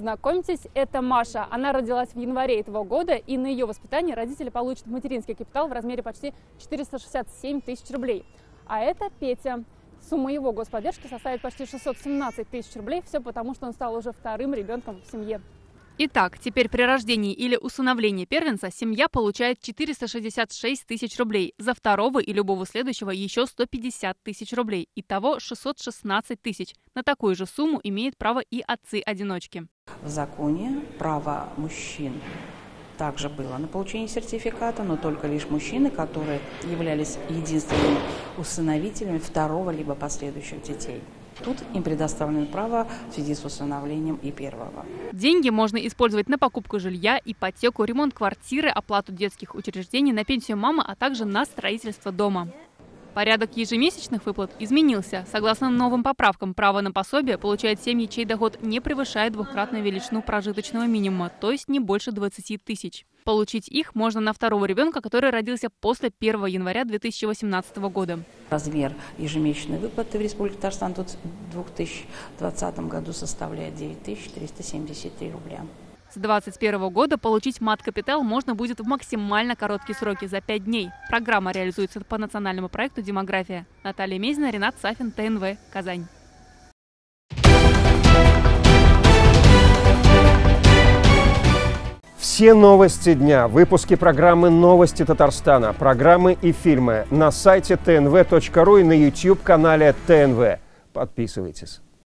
Знакомьтесь, это Маша. Она родилась в январе этого года, и на ее воспитание родители получат материнский капитал в размере почти 467 тысяч рублей. А это Петя. Сумма его господдержки составит почти 617 тысяч рублей. Все потому, что он стал уже вторым ребенком в семье. Итак, теперь при рождении или усыновлении первенца семья получает 466 тысяч рублей. За второго и любого следующего еще 150 тысяч рублей. Итого 616 тысяч. На такую же сумму имеют право и отцы-одиночки. В законе право мужчин также было на получение сертификата, но только лишь мужчины, которые являлись единственными усыновителями второго либо последующих детей. Тут им предоставлено право в связи с усыновлением и первого. Деньги можно использовать на покупку жилья, ипотеку, ремонт квартиры, оплату детских учреждений, на пенсию мамы, а также на строительство дома. Порядок ежемесячных выплат изменился. Согласно новым поправкам, право на пособие получает семьи, чей доход не превышает двукратную величину прожиточного минимума, то есть не больше 20 тысяч. Получить их можно на второго ребенка, который родился после 1 января 2018 года. Размер ежемесячной выплаты в Республике Татарстан в 2020 году составляет 9373 рубля. С 2021 года получить мат-капитал можно будет в максимально короткие сроки, за 5 дней. Программа реализуется по национальному проекту «Демография». Наталья Мезина, Ренат Сафин, ТНВ, Казань. Все новости дня, выпуски программы «Новости Татарстана», программы и фильмы на сайте tnv.ru и на YouTube-канале ТНВ. Подписывайтесь.